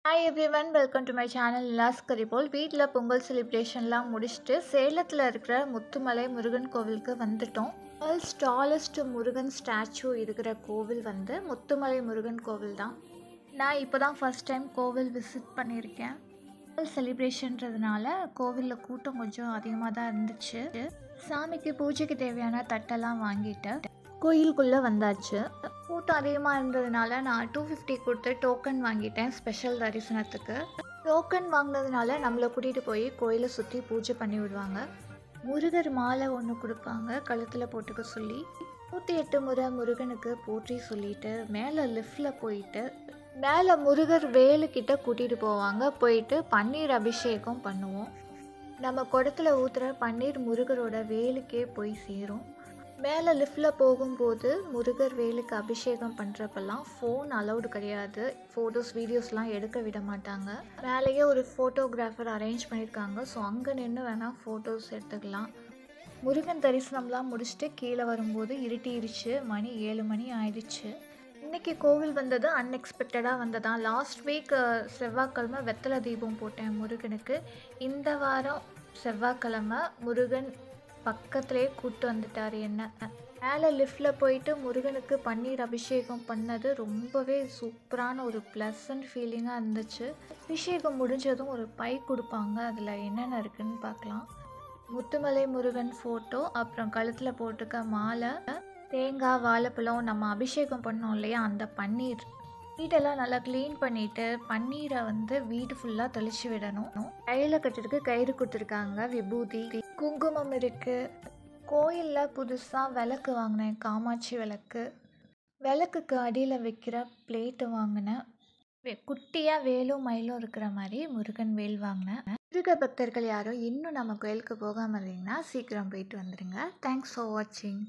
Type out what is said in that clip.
Hi everyone, welcome to my channel Nila's Karipol. வீட்டில் பொங்கல் செலிப்ரேஷன்லாம் முடிச்சுட்டு சேலத்தில் இருக்கிற முத்துமலை முருகன் கோவிலுக்கு வந்துட்டோம். வேர்ல்ட்ஸ் டாலஸ்ட் முருகன் ஸ்டாச்சு இருக்கிற கோவில் வந்து முத்துமலை முருகன் கோவில் தான். நான் இப்போ தான் ஃபர்ஸ்ட் டைம் கோவில் விசிட் பண்ணியிருக்கேன். பொங்கல் செலிப்ரேஷன்றதுனால கோவிலில் கூட்டம் கொஞ்சம் அதிகமாக தான் இருந்துச்சு. சாமிக்கு பூஜைக்கு தேவையான தட்டெல்லாம் வாங்கிட்டு கோயிலுக்குள்ளே வந்தாச்சு. கூட்டம் அதிகமாக இருந்ததுனால நான் 250 கொடுத்து டோக்கன் வாங்கிட்டேன் ஸ்பெஷல் தரிசனத்துக்கு. டோக்கன் வாங்கினதுனால நம்மளை கூட்டிகிட்டு போய் கோயிலை சுற்றி பூஜை பண்ணி விடுவாங்க. முருகர் மாலை ஒன்று கொடுப்பாங்க கழுத்தில் போட்டுக்க சொல்லி. 108 முறை முருகனுக்கு போற்றி சொல்லிட்டு மேலே லிஃப்டில் போயிட்டு மேலே முருகர் வேலுக்கிட்ட கூட்டிகிட்டு போவாங்க. போயிட்டு பன்னீர் அபிஷேகம் பண்ணுவோம். நம்ம குடத்துல ஊற்றுற பன்னீர் முருகரோட வேலுக்கே போய் சேரும். மேலே லிஃப்டில் போகும்போது முருகர் வேலுக்கு அபிஷேகம் பண்ணுறப்பெல்லாம் ஃபோன் அலௌடு கிடையாது. ஃபோட்டோஸ் வீடியோஸ்லாம் எடுக்க விட மாட்டாங்க. மேலேயே ஒரு ஃபோட்டோகிராஃபர் அரேஞ்ச் பண்ணியிருக்காங்க. ஸோ அங்கே நின்று வேணால் ஃபோட்டோஸ் எடுத்துக்கலாம். முருகன் தரிசனம்லாம் முடிச்சுட்டு கீழே வரும்போது இருட்டிடுச்சு. மணி 7 மணி ஆயிடுச்சு. இன்றைக்கி கோவில் வந்தது அன்எக்ஸ்பெக்டடாக வந்ததான். லாஸ்ட் வீக் செவ்வாய்க்கிழமை வெத்தலை தீபம் போட்டேன் முருகனுக்கு. இந்த வாரம் செவ்வாய்க்கிழமை முருகன் பக்கத்துலேயே கூப்பிட்டு வந்துட்டார் என்ன. மேலே லிஃப்டில் போயிட்டு முருகனுக்கு பன்னீர் அபிஷேகம் பண்ணது ரொம்பவே சூப்பரான ஒரு ப்ளசன்ட் ஃபீலிங்காக இருந்துச்சு. அபிஷேகம் முடிஞ்சதும் ஒரு பை கொடுப்பாங்க. அதில் என்னென்ன இருக்குதுன்னு பார்க்கலாம். முத்துமலை முருகன் ஃபோட்டோ, அப்புறம் கழுத்தில் போட்டுக்க மாலை, தேங்காய், வாழைப்பழம், நம்ம அபிஷேகம் பண்ணோம் இல்லையா அந்த பன்னீர். வீட்டெல்லாம் நல்லா க்ளீன் பண்ணிவிட்டு பன்னீரை வீடு ஃபுல்லாக தெளித்து விடணும். கையில் கட்டுறதுக்கு கயிறு கொடுத்துருக்காங்க. விபூதி, குங்குமம் இருக்குது. கோயிலில் புதுசாக விளக்கு வாங்கினேன், காமாட்சி விளக்கு. விளக்குக்கு அடியில் வைக்கிற பிளேட்டு வாங்கினேன். குட்டியாக வேலும் மயிலும் இருக்கிற மாதிரி முருகன் வேல் வாங்கினேன். முருக பக்தர்கள் யாரும் இன்னும் நம்ம கோயிலுக்கு போகாமல் இருந்தீங்கன்னா சீக்கிரம் போயிட்டு வந்துடுங்க. தேங்க்ஸ் ஃபார் வாட்சிங்.